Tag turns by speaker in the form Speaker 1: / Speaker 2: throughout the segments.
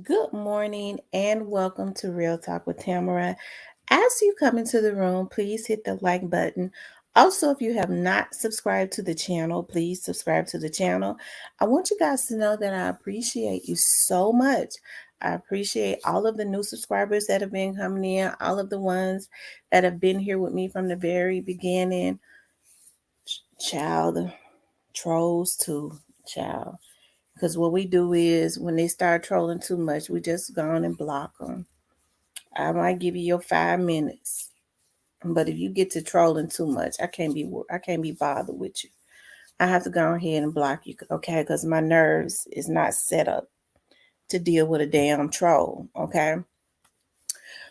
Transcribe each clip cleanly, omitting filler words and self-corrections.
Speaker 1: Good morning and welcome to Real Talk with Tamara. As you come into the room, please hit the like button. Also, if you have not subscribed to the channel, please subscribe to the channel. I want you guys to know that I appreciate you so much. I appreciate all of the new subscribers that have been coming in, all of the ones that have been here with me from the very beginning. Child, trolls too, child. Because what we do is when they start trolling too much, we just go on and block them. I might give you your 5 minutes, but if you get to trolling too much, I can't be bothered with you. I have to go ahead and block you, okay? Because my nerves is not set up to deal with a damn troll, okay?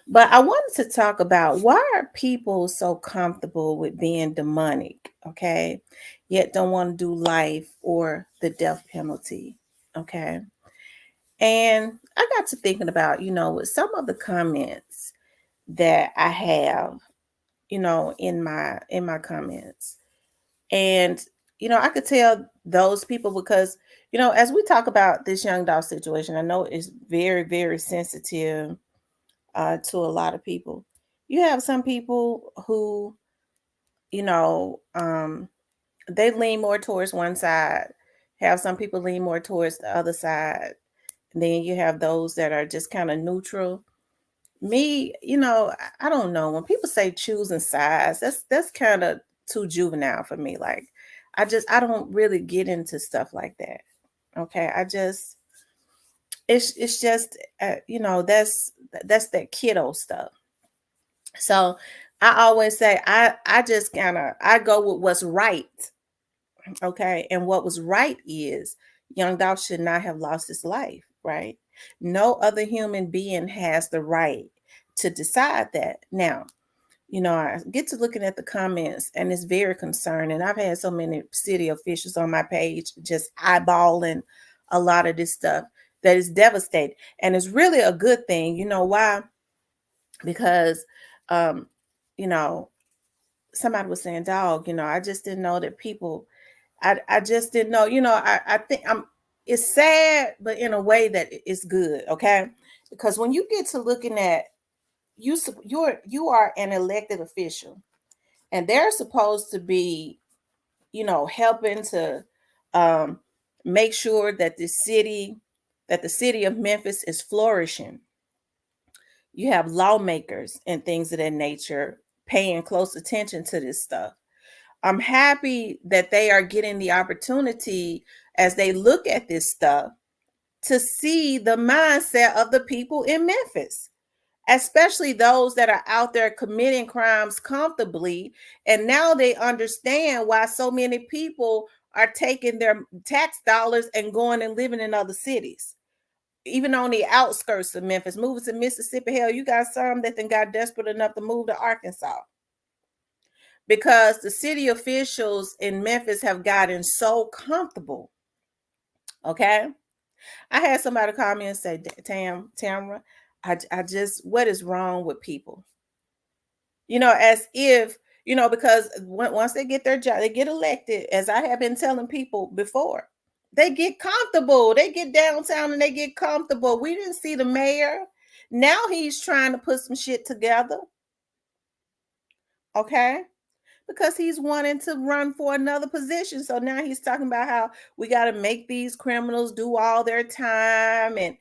Speaker 1: But I wanted to talk about why are people so comfortable with being demonic, okay? Yet don't want to do life or the death penalty, okay? And I got to thinking about, with some of the comments that I have, in my comments. And I could tell those people because, as we talk about this young dog situation, I know it's very, very sensitive to a lot of people. You have some people who, you know, um, they lean more towards one side. Have some people lean more towards the other side. And then you have those that are just kind of neutral. Me, I don't know. When people say choosing sides, that's kind of too juvenile for me. Like, I don't really get into stuff like that. Okay, it's just that's that kiddo stuff. So I always say I just kind of I go with what's right. Okay. And what was right is young Dolph should not have lost his life, right? No other human being has the right to decide that. Now, I get to looking at the comments and it's very concerning. I've had so many city officials on my page just eyeballing a lot of this stuff that is devastating. And it's really a good thing. You know why? Because, um, you know, somebody was saying, dog, I just didn't know that people I just didn't know. I think it's sad, but in a way that it's good, okay? Because when you get to looking at you are an elected official and they're supposed to be, helping to um make sure that the city of Memphis is flourishing. You have lawmakers and things of that nature paying close attention to this stuff. I'm happy that they are getting the opportunity as they look at this stuff to see the mindset of the people in Memphis, especially those that are out there committing crimes comfortably. And now they understand why so many people are taking their tax dollars and going and living in other cities. Even on the outskirts of Memphis, moving to Mississippi. Hell, you got some that then got desperate enough to move to Arkansas because the city officials in Memphis have gotten so comfortable. Okay. I had somebody call me and say, Tamara, I just, what is wrong with people? As if, because once they get their job, they get elected, as I have been telling people before, they get comfortable. They get downtown and they get comfortable. We didn't see the mayor. Now he's trying to put some shit together. Okay, because he's wanting to run for another position. So now he's talking about how we got to make these criminals do all their time. And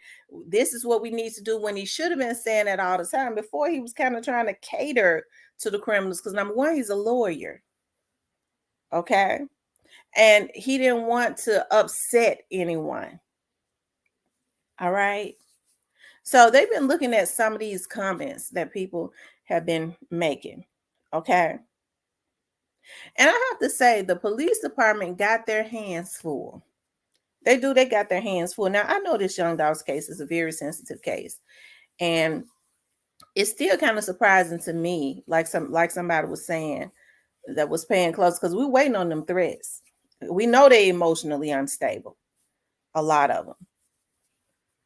Speaker 1: this is what we need to do, when he should have been saying that all the time. Before, he was kind of trying to cater to the criminals because, number one, he's a lawyer. Okay. And he didn't want to upset anyone. All right. So they've been looking at some of these comments that people have been making. Okay. And I have to say, the police department got their hands full. They do, they got their hands full. Now, I know this young dog's case is a very sensitive case. And it's still kind of surprising to me, like somebody was saying that was paying close, because we're waiting on them threats. We know they're emotionally unstable, a lot of them.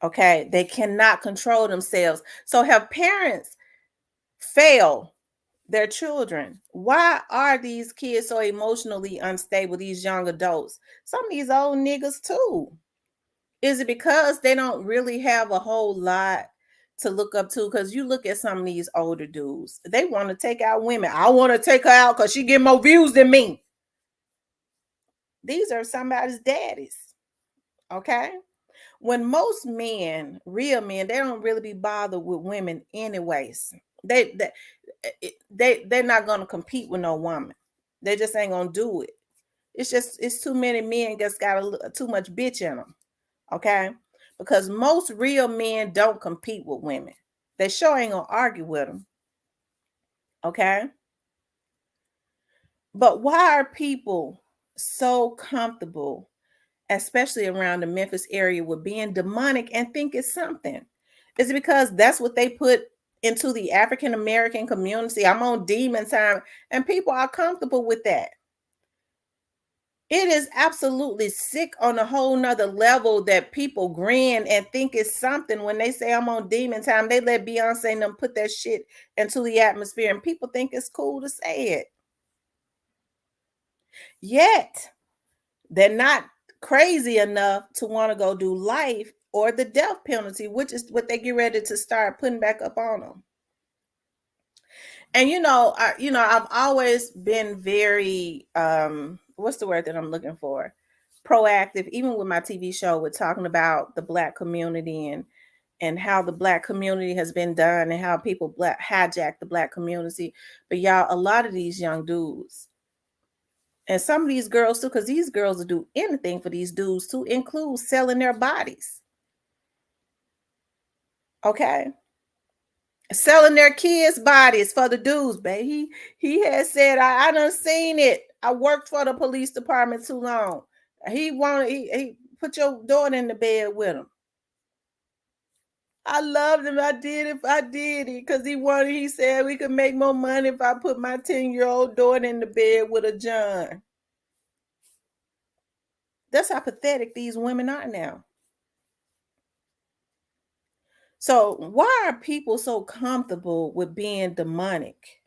Speaker 1: Okay. They cannot control themselves. So have parents fail their children? Why are these kids so emotionally unstable, these young adults? Some of these old niggas too. Is it because they don't really have a whole lot to look up to? Because you look at some of these older dudes, they want to take out women. I want to take her out because she get more views than me. These are somebody's daddies. Okay. When most men, real men, they don't really be bothered with women anyways. They're not gonna compete with no woman. They just ain't gonna do it. It's too many men just got too much bitch in them. Okay, because most real men don't compete with women. They sure ain't gonna argue with them. Okay, but why are people so comfortable, especially around the Memphis area, with being demonic and think it's something? Is it because that's what they put into the African American community? I'm on demon time, and people are comfortable with that. It is absolutely sick on a whole nother level that people grin and think it's something when they say I'm on demon time. They let Beyonce and them put that shit into the atmosphere, and people think it's cool to say it. Yet they're not crazy enough to want to go do life or the death penalty, which is what they get ready to start putting back up on them. And I've always been very what's the word that I'm looking for? Proactive, even with my TV show, with talking about the Black community and how the Black community has been done and how people hijack the Black community. But y'all, a lot of these young dudes and some of these girls too, because these girls will do anything for these dudes, to include selling their bodies. Okay. Selling their kids' bodies for the dudes, baby. He had said, I done seen it. I worked for the police department too long. He put your daughter in the bed with him. I loved him. I did it because he said we could make more money if I put my 10-year-old daughter in the bed with a John. That's how pathetic these women are now. So why are people so comfortable with being demonic?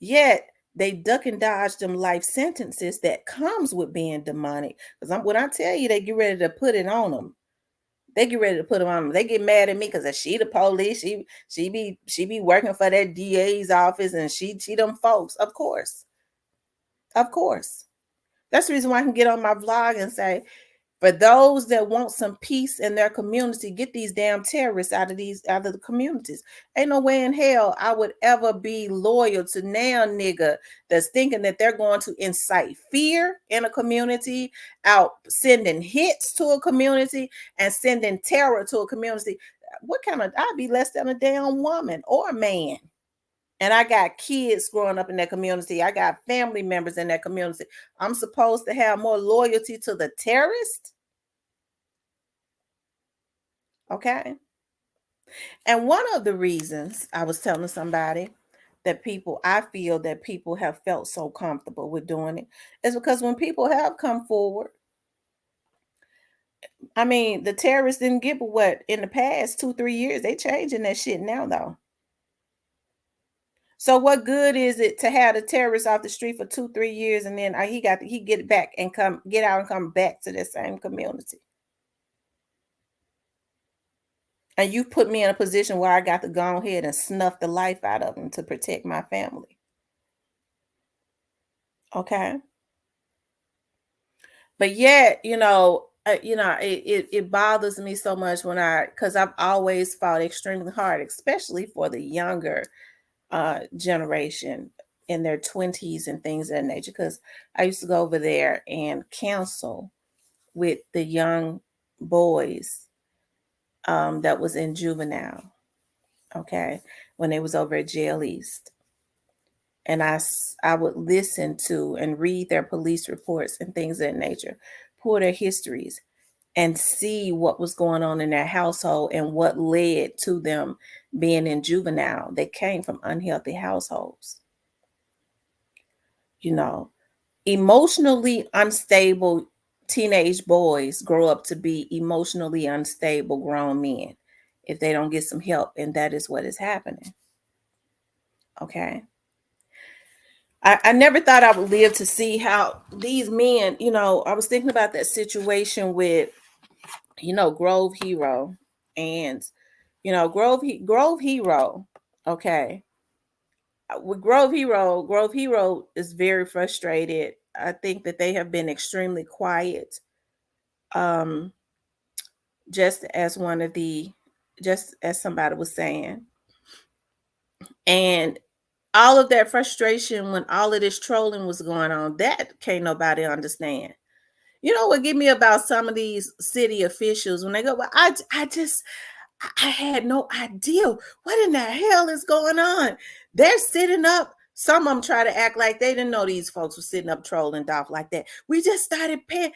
Speaker 1: Yet they duck and dodge them life sentences that comes with being demonic. Because when I tell you, they get ready to put it on them. They get ready to put them on them. They get mad at me because she the police. She be working for that DA's office, and she them folks. Of course. That's the reason why I can get on my vlog and say, for those that want some peace in their community, get these damn terrorists out of the communities. Ain't no way in hell I would ever be loyal to now nigga that's thinking that they're going to incite fear in a community, out sending hits to a community and sending terror to a community. I'd be less than a damn woman or man. And I got kids growing up in that community. I got family members in that community. I'm supposed to have more loyalty to the terrorist? Okay. And one of the reasons I was telling somebody I feel that people have felt so comfortable with doing it is because when people have come forward, I mean, the terrorists didn't give a what in the past 2-3 years. They changing that shit now, though. So what good is it to have the terrorists off the street for 2-3 years and then he get back and get out and come back to the same community? And you put me in a position where I got to go ahead and snuff the life out of him to protect my family. Okay. But yet, it bothers me so much because I've always fought extremely hard, especially for the younger generation in their 20s and things of that nature. Because I used to go over there and counsel with the young boys that was in juvenile, okay, when they was over at Jail East. And I would listen to and read their police reports and things of that nature, pull their histories, and see what was going on in their household and what led to them being in juvenile. They came from unhealthy households. Emotionally unstable teenage boys grow up to be emotionally unstable grown men if they don't get some help, and that is what is happening. Okay. I never thought I would live to see how these men, I was thinking about that situation with Grove Hero, and Grove Hero. Okay, with Grove Hero is very frustrated. I think that they have been extremely quiet. Um, just as one of the, just as somebody was saying, and all of that frustration when all of this trolling was going on, that can't nobody understand. You know what get me about some of these city officials when they go, well, I had no idea what in the hell is going on. They're sitting up. Some of them try to act like they didn't know these folks were sitting up trolling Dolph like that. We just started paying.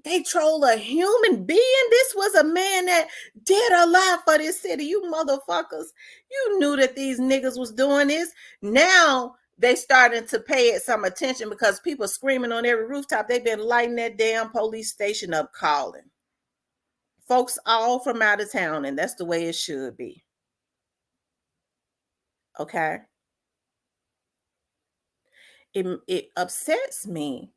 Speaker 1: They troll a human being. This was a man that did a lot for this city. You motherfuckers, you knew that these niggas was doing this. Now they starting to pay it some attention because people screaming on every rooftop. They've been lighting that damn police station up, calling folks all from out of town, and that's the way it should be. Okay, it upsets me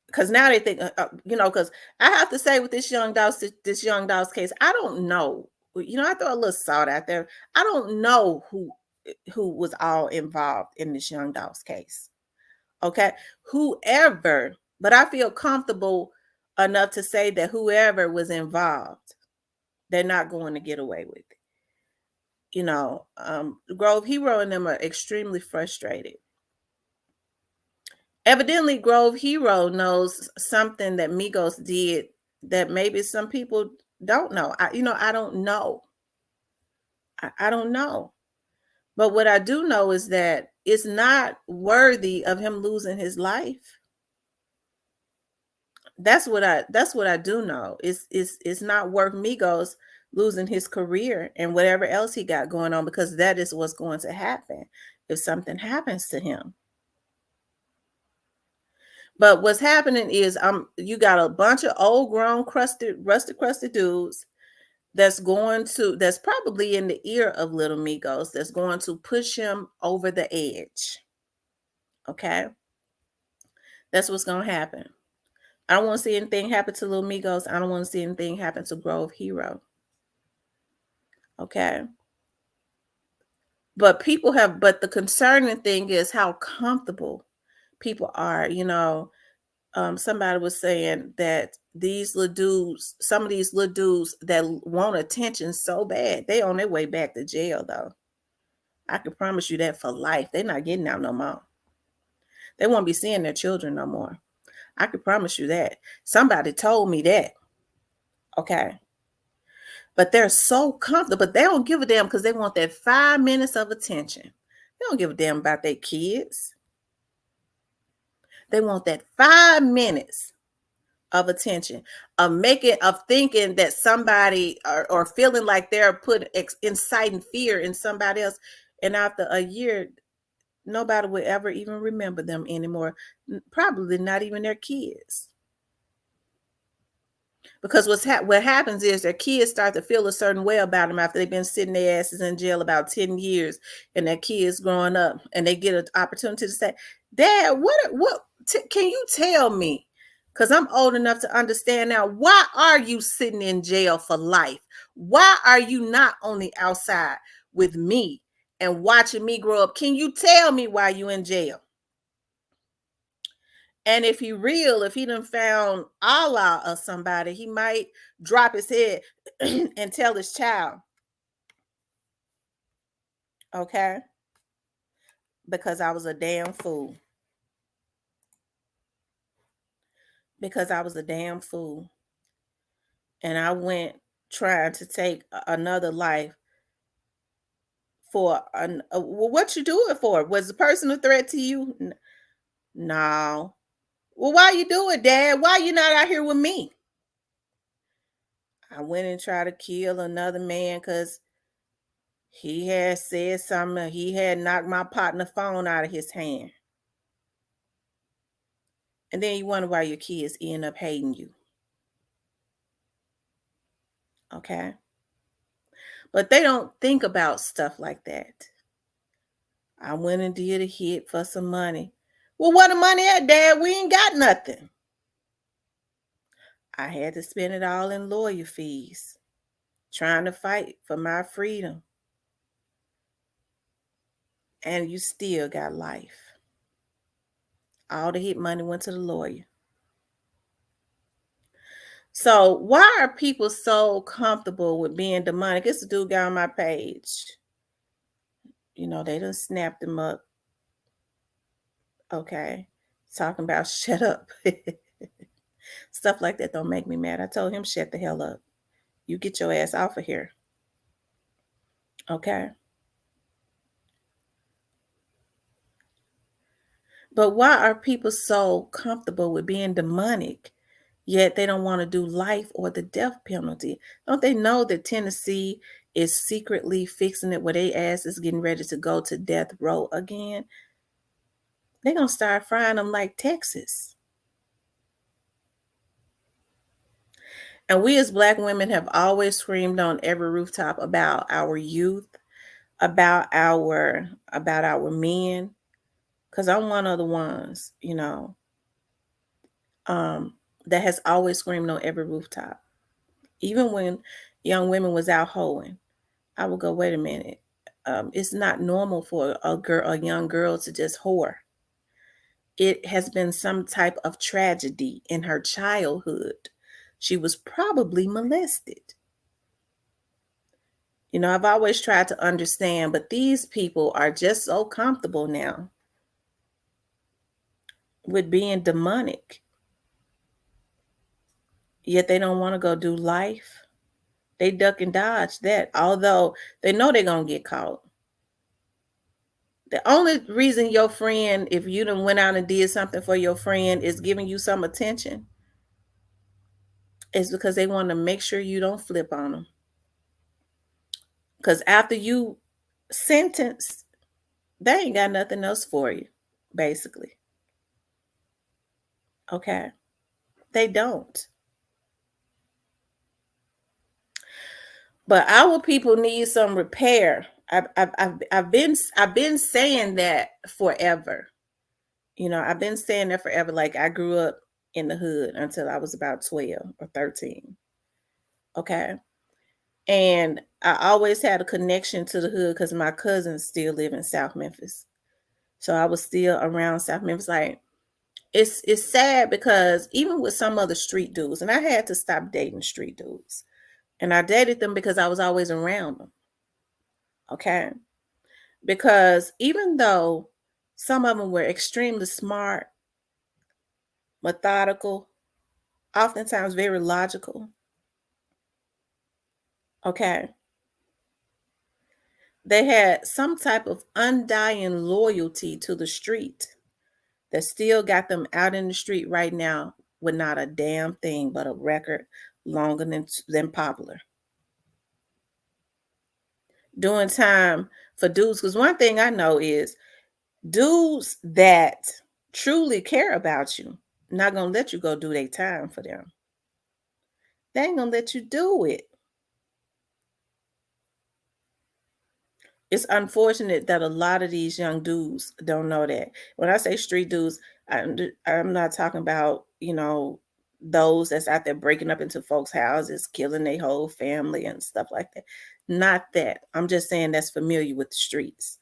Speaker 1: because now they think, because I have to say with this young dog's case, I don't know. I throw a little salt out there. I don't know who was all involved in this young dog's case. Okay, whoever, but I feel comfortable enough to say that whoever was involved, they're not going to get away with it. Grove Hero and them are extremely frustrated. Evidently, Grove Hero knows something that Migos did that maybe some people don't know. I don't know. I don't know. But what I do know is that it's not worthy of him losing his life. That's what I do know. It's not worth Migos losing his career and whatever else he got going on, because that is what's going to happen if something happens to him. But what's happening is you got a bunch of old grown rusted crusted dudes that's probably in the ear of Little Migos that's going to push him over the edge. Okay? That's what's gonna happen. I don't want to see anything happen to Little Migos. I don't want to see anything happen to Grove Hero. Okay. But the concerning thing is how comfortable people are. Somebody was saying that some of these little dudes that want attention so bad, they on their way back to jail though. I can promise you that for life. They're not getting out no more. They won't be seeing their children no more. I can promise you that. Somebody told me that. Okay. But they're so comfortable, but they don't give a damn because they want that 5 minutes of attention. They don't give a damn about their kids. They want that 5 minutes of attention, of thinking that somebody or feeling like they're inciting fear in somebody else. And after a year, nobody will ever even remember them anymore. Probably not even their kids. Because what happens is their kids start to feel a certain way about them after they've been sitting their asses in jail about 10 years, and their kids growing up, and they get an opportunity to say, Dad, can you tell me? Because I'm old enough to understand now, why are you sitting in jail for life? Why are you not on the outside with me and watching me grow up? Can you tell me why you in jail? And if he done found Allah or somebody, he might drop his head and tell his child, okay, because I was a damn fool. Because I was a damn fool. And I went trying to take another life for well, what you do it for? Was the person a threat to you? No. Well, why you do it, Dad? Why you not out here with me? I went and tried to kill another man because he had said something. He had knocked my partner phone out of his hand. And then you wonder why your kids end up hating you. Okay. But they don't think about stuff like that. I went and did a hit for some money. Well, what the money at, Dad? We ain't got nothing. I had to spend it all in lawyer fees, trying to fight for my freedom. And you still got life. All the hit money went to the lawyer. So why are people so comfortable with being demonic? It's a dude guy on my page. They done snapped him up. Okay. Talking about shut up. Stuff like that don't make me mad. I told him shut the hell up. You get your ass off of here. Okay. But why are people so comfortable with being demonic, yet they don't want to do life or the death penalty? Don't they know that Tennessee is secretly fixing it where they ass is getting ready to go to death row again? They're going to start frying them like Texas. And we as Black women have always screamed on every rooftop about our youth, about our men, because I'm one of the ones, um, that has always screamed on every rooftop. Even when young women was out hoeing, I would go, wait a minute. It's not normal for a young girl to just whore. It has been some type of tragedy in her childhood. She was probably molested. I've always tried to understand, but these people are just so comfortable now with being demonic, yet they don't want to go do life. They duck and dodge that, although they know they're going to get caught. The only reason your friend, if you done went out and did something for your friend, is giving you some attention is because they want to make sure you don't flip on them. Because after you sentenced, they ain't got nothing else for you, basically. Okay? They don't. But our people need some repair. I've been saying that forever. I've been saying that forever. Like I grew up in the hood until I was about 12 or 13. Okay. And I always had a connection to the hood because my cousins still live in South Memphis. So I was still around South Memphis. Like it's sad because even with some other street dudes, and I had to stop dating street dudes. And I dated them because I was always around them. Okay. Because even though some of them were extremely smart, methodical, oftentimes very logical, okay, they had some type of undying loyalty to the street that still got them out in the street right now with not a damn thing but a record longer than Popular. Doing time for dudes, because one thing I know is dudes that truly care about you not gonna let you go do their time for them. They ain't gonna let you do it. It's unfortunate that a lot of these young dudes don't know that. When I say street dudes, I'm not talking about, those that's out there breaking up into folks' houses, killing their whole family and stuff like that. Not that. I'm just saying that's familiar with the streets.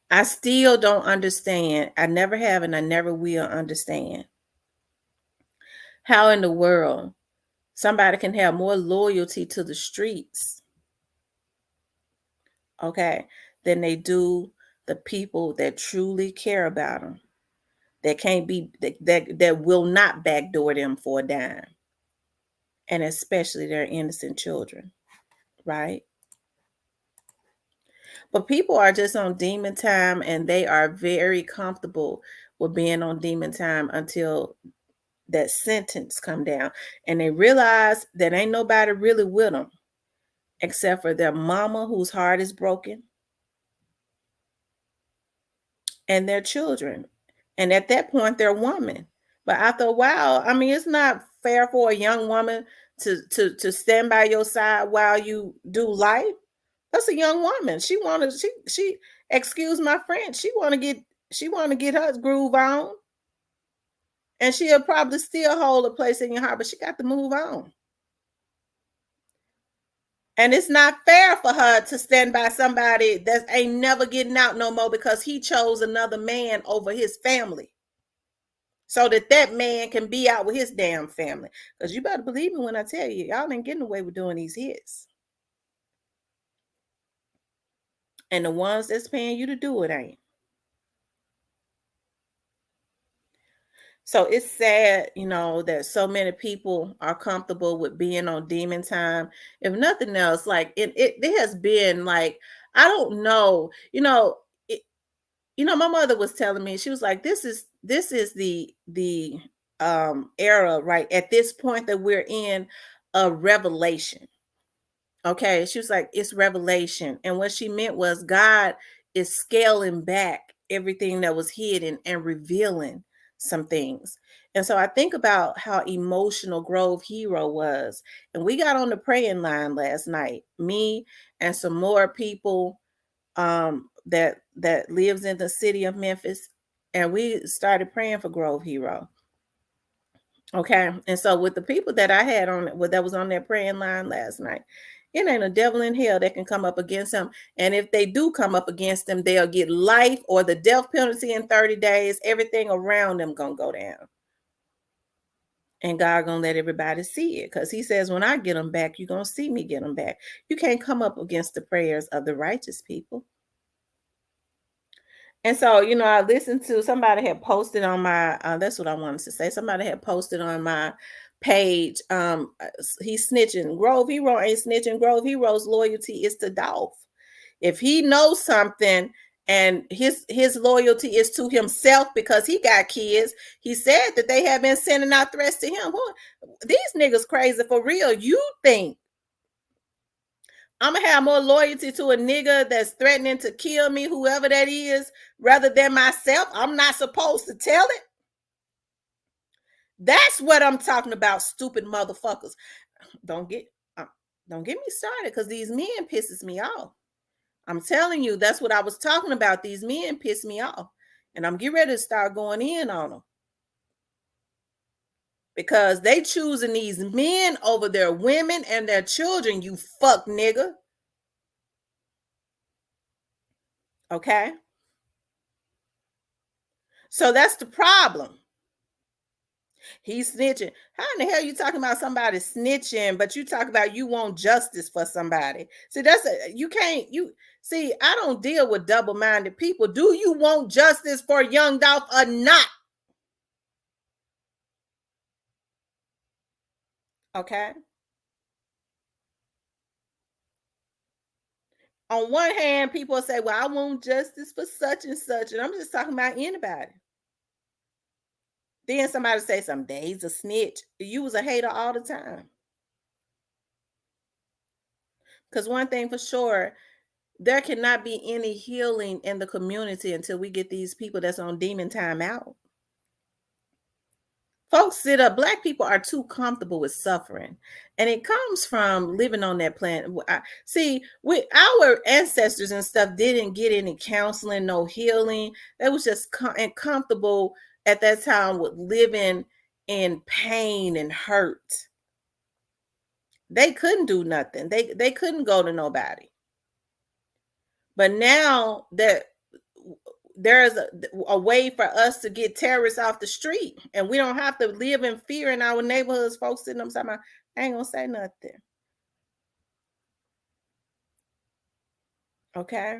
Speaker 1: I still don't understand. I never have and I never will understand how in the world somebody can have more loyalty to the streets, okay, than they do the people that truly care about them, that can't be that will not backdoor them for a dime, and especially their innocent children, right? But people are just on demon time and they are very comfortable with being on demon time until that sentence come down and they realize that ain't nobody really with them except for their mama whose heart is broken and their children. And at that point, they're woman. But after a while, I mean, it's not fair for a young woman to stand by your side while you do life. That's a young woman. She excuse my French. She want to get her groove on. And she'll probably still hold a place in your heart, but she got to move on. And it's not fair for her to stand by somebody that ain't never getting out no more because he chose another man over his family. So that man can be out with his damn family. Because you better believe me when I tell you, y'all ain't getting away with doing these hits. And the ones that's paying you to do it ain't. So it's sad, that so many people are comfortable with being on demon time. If nothing else, like it has been like, I don't know, it, my mother was telling me, she was like, this is the era right at this point that we're in, a revelation. Okay, she was like, it's revelation. And what she meant was God is scaling back everything that was hidden and revealing some things. And so I think about how emotional Grove Hero was. And we got on the praying line last night, me and some more people that lives in the city of Memphis. And we started praying for Grove Hero. Okay. And so with the people that I had that was on that praying line last night, it ain't a devil in hell that can come up against him. And if they do come up against them, they'll get life or the death penalty in 30 days. Everything around them gonna go down. And God gonna let everybody see it. Because he says, when I get them back, you're gonna see me get them back. You can't come up against the prayers of the righteous people. And so, I listened to somebody had posted on my, that's what I wanted to say. Somebody had posted on my page. He's snitching. Grove Hero ain't snitching. Grove Hero's loyalty is to Dolph. If he knows something and his loyalty is to himself because he got kids, he said that they have been sending out threats to him. These niggas crazy for real. You think I'm gonna have more loyalty to a nigga that's threatening to kill me, whoever that is, rather than myself? I'm not supposed to tell it. That's what I'm talking about, stupid motherfuckers. Don't get me started, because these men pisses me off. I'm telling you, that's what I was talking about. These men piss me off, and I'm getting ready to start going in on them because they choosing these men over their women and their children. You fuck nigga. Okay. So that's the problem. He's snitching. How in the hell you talking about somebody snitching, but you talk about you want justice for somebody? See, I don't deal with double-minded people. Do you want justice for young Dolph or not? Okay. On one hand, people say, well, I want justice for such and such. And I'm just talking about anybody. Then somebody say some days a snitch. You was a hater all the time. Because one thing for sure, there cannot be any healing in the community until we get these people that's on demon time out. Folks sit up. Black people are too comfortable with suffering, and it comes from living on that planet. See, with our ancestors and stuff, didn't get any counseling, no healing. They was just comfortable at that time with living in pain and hurt. They couldn't do nothing. They couldn't go to nobody. But now that there's a way for us to get terrorists off the street, and we don't have to live in fear in our neighborhoods. Folks sitting up saying, I ain't gonna say nothing. Okay.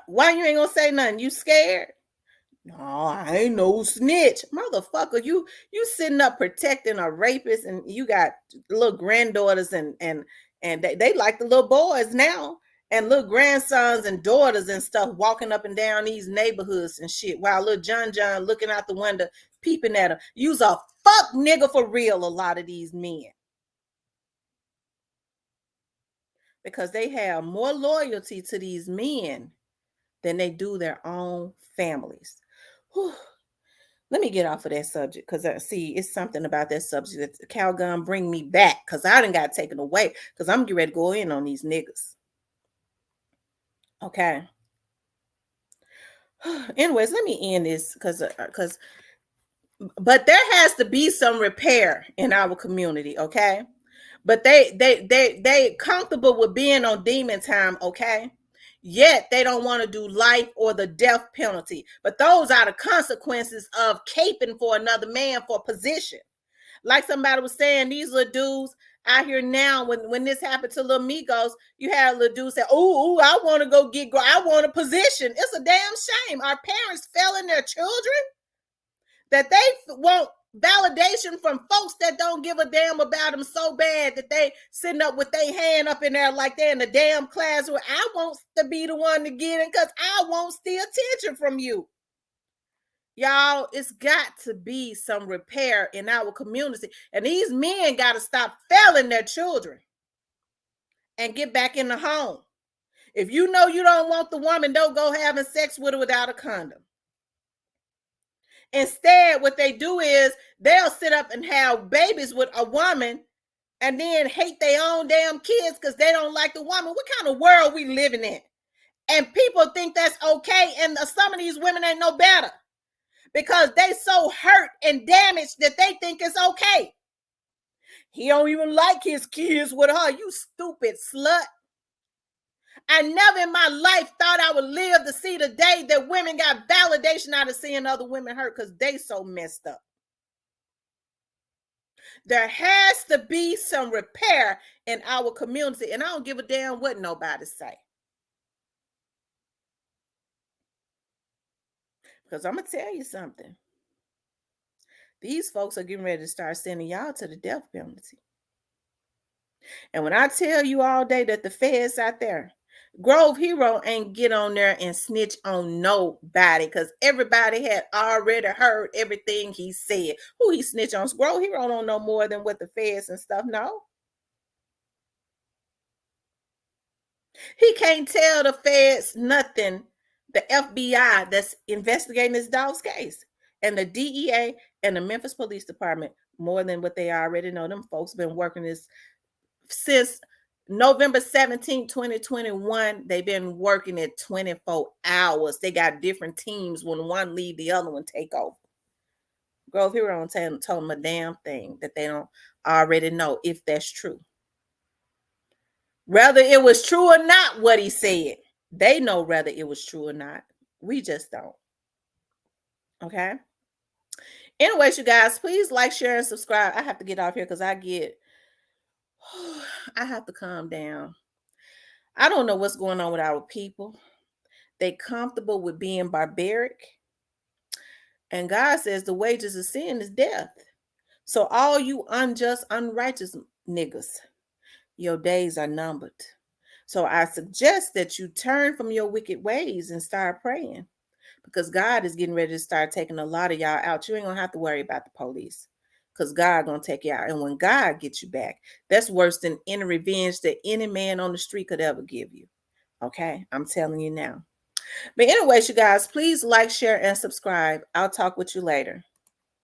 Speaker 1: Why you ain't gonna say nothing? You scared? No, I ain't no snitch. Motherfucker, you sitting up protecting a rapist, and you got little granddaughters and they like the little boys now, and little grandsons and daughters and stuff walking up and down these neighborhoods and shit, while little John looking out the window peeping at them. You's a fuck nigga for real, a lot of these men. Because they have more loyalty to these men than they do their own families. Whew. Let me get off of that subject, because I see it's something about that subject that Calgon bring me back, because I done got taken away, because I'm getting ready to go in on these niggas. Okay. Anyways, let me end this because But there has to be some repair in our community, okay? But they comfortable with being on demon time, okay? Yet they don't want to do life or the death penalty. But those are the consequences of caping for another man for position. Like somebody was saying, these little dudes out here now, when this happened to little Migos, you had a little dude say, "Oh, I want to go get, I want a position." It's a damn shame. Our parents failing their children, that they want validation from folks that don't give a damn about them so bad that they sitting up with their hand up in there like they're in the damn class where I want to be the one to get in because I want the attention from you. Y'all, it's got to be some repair in our community. And these men got to stop failing their children and get back in the home. If you know you don't want the woman, don't go having sex with her without a condom. Instead, what they do is they'll sit up and have babies with a woman and then hate their own damn kids because they don't like the woman. What kind of world we living in? And people think that's okay. And some of these women ain't no better because they so hurt and damaged that they think it's okay. He don't even like his kids with her. You stupid slut. I never in my life thought I would live to see the day that women got validation out of seeing other women hurt because they so messed up. There has to be some repair in our community, and I don't give a damn what nobody say. Because I'm going to tell you something. These folks are getting ready to start sending y'all to the death penalty. And when I tell you all day that the feds out there, Grove Hero ain't get on there and snitch on nobody because everybody had already heard everything he said. Who he snitch on? Grove Hero don't know more than what the feds and stuff know. He can't tell the feds nothing. The FBI that's investigating this dog's case and the DEA and the Memphis Police Department more than what they already know. Them folks been working this since November 17, 2021. They've been working it 24 hours. They got different teams. When one leave, the other one take over. Grove Hero told them a damn thing that they don't already know if that's true. Whether it was true or not what he said, they know whether it was true or not. We just don't. Okay? Anyways, you guys, please like, share, and subscribe. I have to get off here because I have to calm down. I don't know what's going on with our people. They comfortable with being barbaric. And God says the wages of sin is death. So all you unjust, unrighteous niggas, your days are numbered. So I suggest that you turn from your wicked ways and start praying because God is getting ready to start taking a lot of y'all out. You ain't going to have to worry about the police because God going to take you out. And when God gets you back, that's worse than any revenge that any man on the street could ever give you. Okay? I'm telling you now. But anyways, you guys, please like, share, and subscribe. I'll talk with you later.